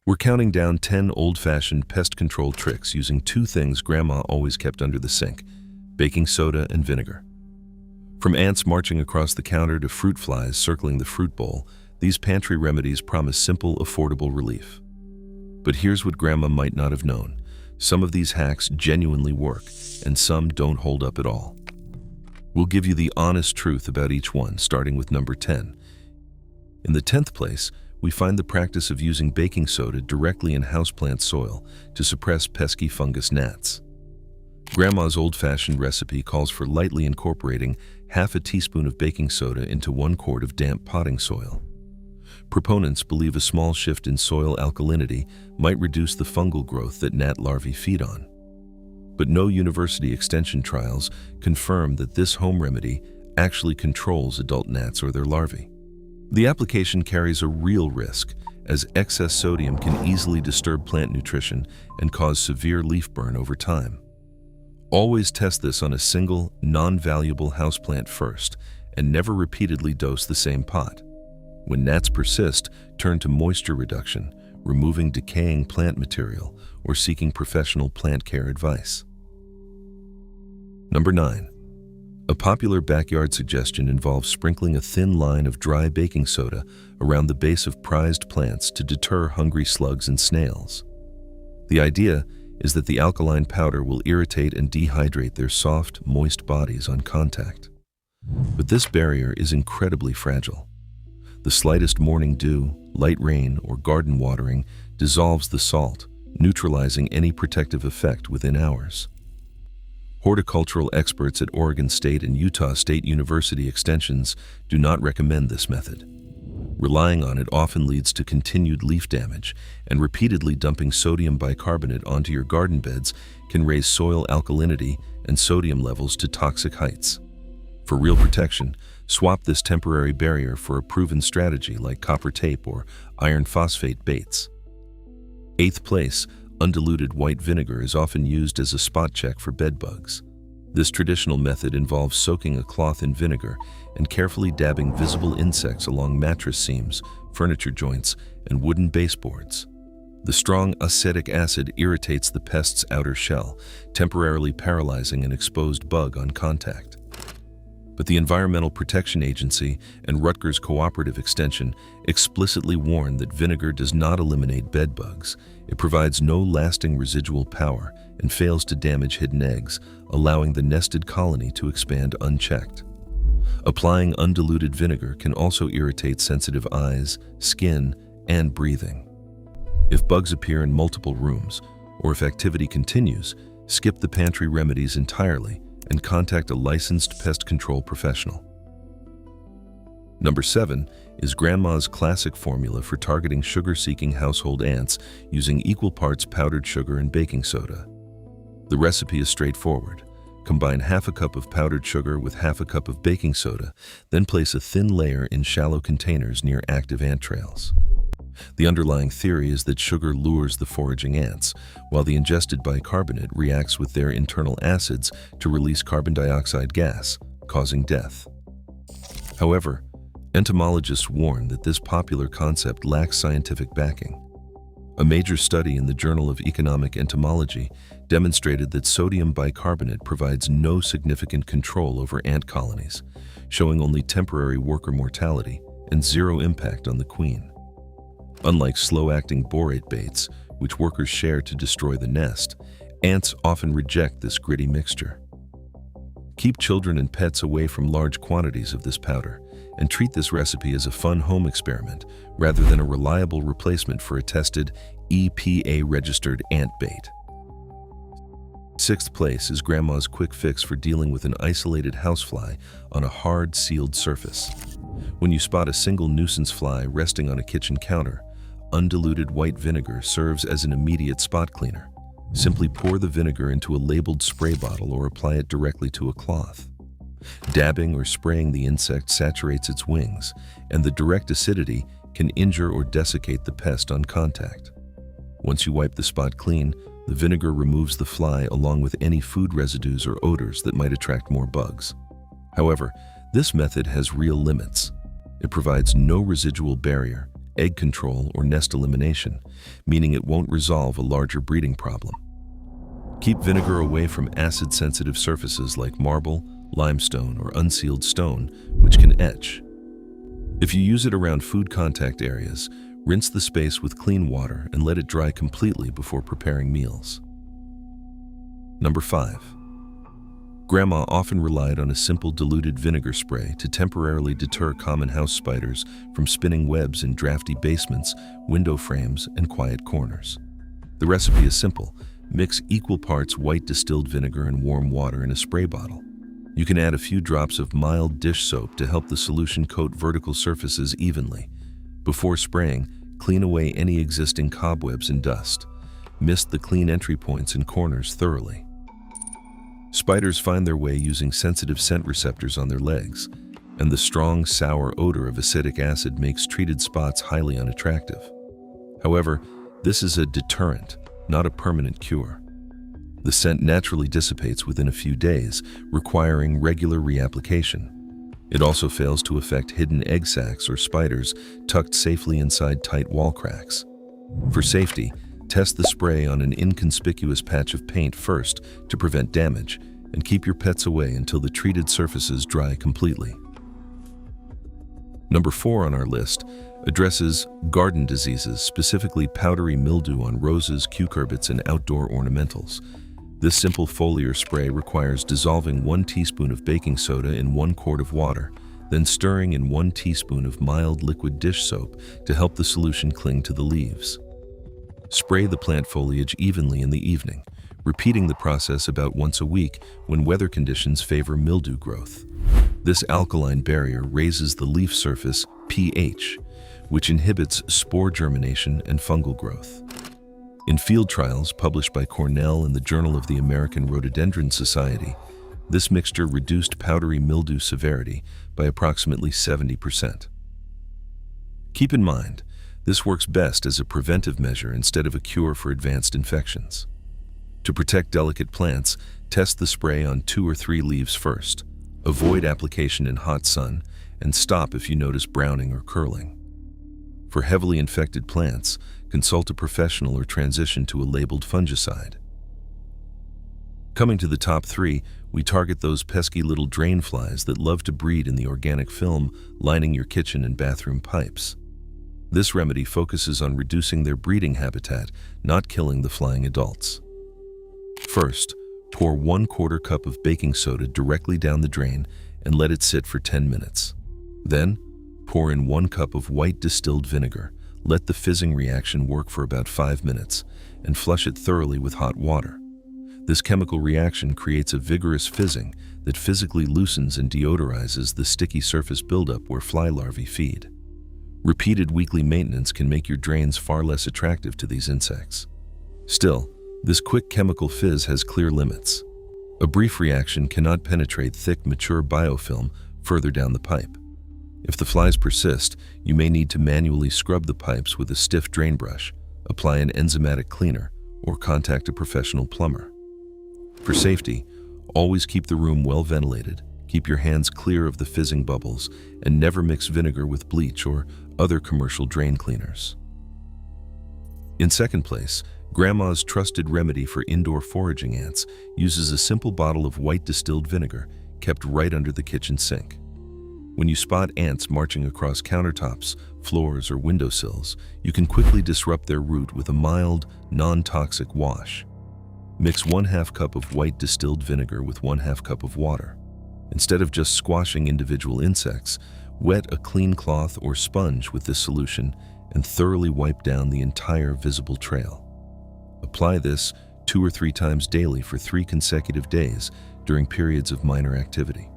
We're counting down 10 old-fashioned pest control tricks using two things Grandma always kept under the sink: baking soda and vinegar. From ants marching across the counter to fruit flies circling the fruit bowl, these pantry remedies promise simple, affordable relief. But here's what Grandma might not have known. Some of these hacks genuinely work, and some don't hold up at all. We'll give you the honest truth about each one, starting with number 10. In the 10th place, we find the practice of using baking soda directly in houseplant soil to suppress pesky fungus gnats. Grandma's old-fashioned recipe calls for lightly incorporating half a teaspoon of baking soda into 1 quart of damp potting soil. Proponents believe a small shift in soil alkalinity might reduce the fungal growth that gnat larvae feed on. But no university extension trials confirm that this home remedy actually controls adult gnats or their larvae. The application carries a real risk, as excess sodium can easily disturb plant nutrition and cause severe leaf burn over time. Always test this on a single, non-valuable houseplant first, and never repeatedly dose the same pot. When gnats persist, turn to moisture reduction, removing decaying plant material, or seeking professional plant care advice. Number 9. A popular backyard suggestion involves sprinkling a thin line of dry baking soda around the base of prized plants to deter hungry slugs and snails. The idea is that the alkaline powder will irritate and dehydrate their soft, moist bodies on contact. But this barrier is incredibly fragile. The slightest morning dew, light rain, or garden watering dissolves the salt, neutralizing any protective effect within hours. Horticultural experts at Oregon State and Utah State University extensions do not recommend this method. Relying on it often leads to continued leaf damage, and repeatedly dumping sodium bicarbonate onto your garden beds can raise soil alkalinity and sodium levels to toxic heights. For real protection, swap this temporary barrier for a proven strategy like copper tape or iron phosphate baits. 8th place, undiluted white vinegar is often used as a spot check for bed bugs. This traditional method involves soaking a cloth in vinegar and carefully dabbing visible insects along mattress seams, furniture joints, and wooden baseboards. The strong acetic acid irritates the pest's outer shell, temporarily paralyzing an exposed bug on contact. But the Environmental Protection Agency and Rutgers Cooperative Extension explicitly warn that vinegar does not eliminate bed bugs. It provides no lasting residual power and fails to damage hidden eggs, allowing the nested colony to expand unchecked. Applying undiluted vinegar can also irritate sensitive eyes, skin, and breathing. If bugs appear in multiple rooms, or if activity continues, skip the pantry remedies entirely and contact a licensed pest control professional. Number 7 is Grandma's classic formula for targeting sugar-seeking household ants using equal parts powdered sugar and baking soda. The recipe is straightforward. Combine half a cup of powdered sugar with half a cup of baking soda, then place a thin layer in shallow containers near active ant trails. The underlying theory is that sugar lures the foraging ants, while the ingested bicarbonate reacts with their internal acids to release carbon dioxide gas, causing death. However, entomologists warn that this popular concept lacks scientific backing. A major study in the Journal of Economic Entomology demonstrated that sodium bicarbonate provides no significant control over ant colonies, showing only temporary worker mortality and zero impact on the queen. Unlike slow-acting borate baits, which workers share to destroy the nest, ants often reject this gritty mixture. Keep children and pets away from large quantities of this powder, and treat this recipe as a fun home experiment rather than a reliable replacement for a tested, EPA-registered ant bait. 6th place is Grandma's quick fix for dealing with an isolated housefly on a hard, sealed surface. When you spot a single nuisance fly resting on a kitchen counter, undiluted white vinegar serves as an immediate spot cleaner. Simply pour the vinegar into a labeled spray bottle or apply it directly to a cloth. Dabbing or spraying the insect saturates its wings, and the direct acidity can injure or desiccate the pest on contact. Once you wipe the spot clean, the vinegar removes the fly along with any food residues or odors that might attract more bugs. However, this method has real limits. It provides no residual barrier egg control, or nest elimination, meaning it won't resolve a larger breeding problem. Keep vinegar away from acid-sensitive surfaces like marble, limestone, or unsealed stone, which can etch. If you use it around food contact areas, rinse the space with clean water and let it dry completely before preparing meals. Number 5. Grandma often relied on a simple diluted vinegar spray to temporarily deter common house spiders from spinning webs in drafty basements, window frames, and quiet corners. The recipe is simple. Mix equal parts white distilled vinegar and warm water in a spray bottle. You can add a few drops of mild dish soap to help the solution coat vertical surfaces evenly. Before spraying, clean away any existing cobwebs and dust. Mist the clean entry points and corners thoroughly. Spiders find their way using sensitive scent receptors on their legs, and the strong, sour odor of acetic acid makes treated spots highly unattractive. However, this is a deterrent, not a permanent cure. The scent naturally dissipates within a few days, requiring regular reapplication. It also fails to affect hidden egg sacs or spiders tucked safely inside tight wall cracks. For safety, test the spray on an inconspicuous patch of paint first to prevent damage, and keep your pets away until the treated surfaces dry completely. Number 4 on our list addresses garden diseases, specifically powdery mildew on roses, cucurbits, and outdoor ornamentals. This simple foliar spray requires dissolving 1 teaspoon of baking soda in 1 quart of water, then stirring in 1 teaspoon of mild liquid dish soap to help the solution cling to the leaves. Spray the plant foliage evenly in the evening, repeating the process about once a week when weather conditions favor mildew growth. This alkaline barrier raises the leaf surface pH, which inhibits spore germination and fungal growth. In field trials published by Cornell in the Journal of the American Rhododendron Society, this mixture reduced powdery mildew severity by approximately 70%. Keep in mind, this works best as a preventive measure instead of a cure for advanced infections. To protect delicate plants, test the spray on 2 or 3 leaves first. Avoid application in hot sun, and stop if you notice browning or curling. For heavily infected plants, consult a professional or transition to a labeled fungicide. Coming to the top 3, we target those pesky little drain flies that love to breed in the organic film lining your kitchen and bathroom pipes. This remedy focuses on reducing their breeding habitat, not killing the flying adults. First, pour 1/4 cup of baking soda directly down the drain and let it sit for 10 minutes. Then, pour in 1 cup of white distilled vinegar, let the fizzing reaction work for about 5 minutes, and flush it thoroughly with hot water. This chemical reaction creates a vigorous fizzing that physically loosens and deodorizes the sticky surface buildup where fly larvae feed. Repeated weekly maintenance can make your drains far less attractive to these insects. Still, this quick chemical fizz has clear limits. A brief reaction cannot penetrate thick, mature biofilm further down the pipe. If the flies persist, you may need to manually scrub the pipes with a stiff drain brush, apply an enzymatic cleaner, or contact a professional plumber. For safety, always keep the room well ventilated, keep your hands clear of the fizzing bubbles, and never mix vinegar with bleach or other commercial drain cleaners. In second place, Grandma's trusted remedy for indoor foraging ants uses a simple bottle of white distilled vinegar kept right under the kitchen sink. When you spot ants marching across countertops, floors, or windowsills, you can quickly disrupt their route with a mild, non-toxic wash. Mix 1/2 cup of white distilled vinegar with 1/2 cup of water. Instead of just squashing individual insects, wet a clean cloth or sponge with this solution and thoroughly wipe down the entire visible trail. Apply this 2 or 3 times daily for 3 consecutive days during periods of minor activity.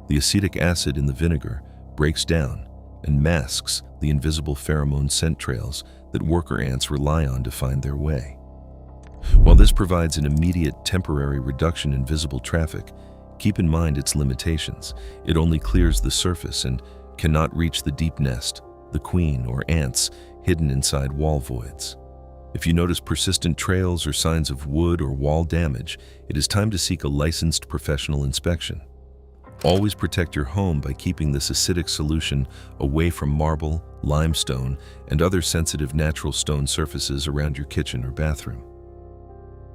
The acetic acid in the vinegar breaks down and masks the invisible pheromone scent trails that worker ants rely on to find their way. While this provides an immediate temporary reduction in visible traffic, keep in mind its limitations. It only clears the surface and cannot reach the deep nest, the queen, or ants hidden inside wall voids. If you notice persistent trails or signs of wood or wall damage, it is time to seek a licensed professional inspection. Always protect your home by keeping this acidic solution away from marble, limestone, and other sensitive natural stone surfaces around your kitchen or bathroom.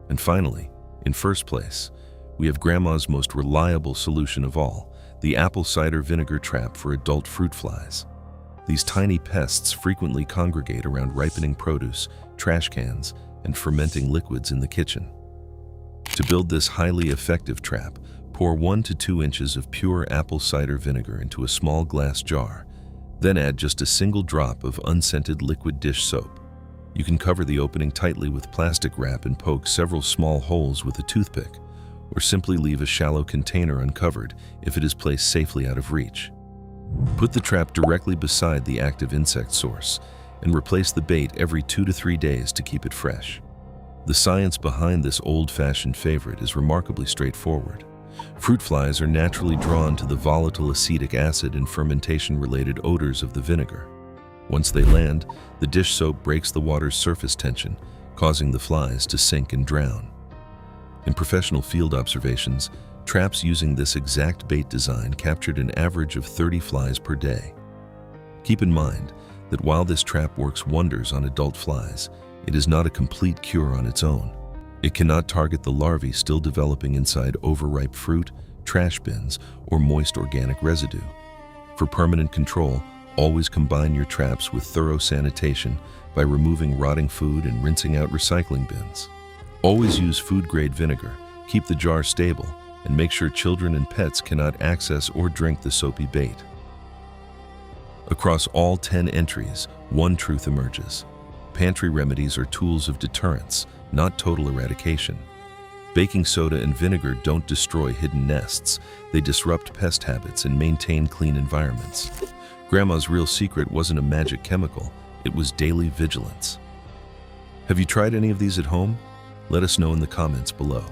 And finally, in first place, we have Grandma's most reliable solution of all, the apple cider vinegar trap for adult fruit flies. These tiny pests frequently congregate around ripening produce, trash cans, and fermenting liquids in the kitchen. To build this highly effective trap, pour 1 to 2 inches of pure apple cider vinegar into a small glass jar, then add just a single drop of unscented liquid dish soap. You can cover the opening tightly with plastic wrap and poke several small holes with a toothpick, or simply leave a shallow container uncovered if it is placed safely out of reach. Put the trap directly beside the active insect source and replace the bait every 2 to 3 days to keep it fresh. The science behind this old-fashioned favorite is remarkably straightforward. Fruit flies are naturally drawn to the volatile acetic acid and fermentation-related odors of the vinegar. Once they land, the dish soap breaks the water's surface tension, causing the flies to sink and drown. In professional field observations, traps using this exact bait design captured an average of 30 flies per day. Keep in mind that while this trap works wonders on adult flies, it is not a complete cure on its own. It cannot target the larvae still developing inside overripe fruit, trash bins, or moist organic residue. For permanent control, always combine your traps with thorough sanitation by removing rotting food and rinsing out recycling bins. Always use food-grade vinegar, keep the jar stable, and make sure children and pets cannot access or drink the soapy bait. Across all 10 entries, one truth emerges. Pantry remedies are tools of deterrence, not total eradication. Baking soda and vinegar don't destroy hidden nests. They disrupt pest habits and maintain clean environments. Grandma's real secret wasn't a magic chemical, it was daily vigilance. Have you tried any of these at home? Let us know in the comments below.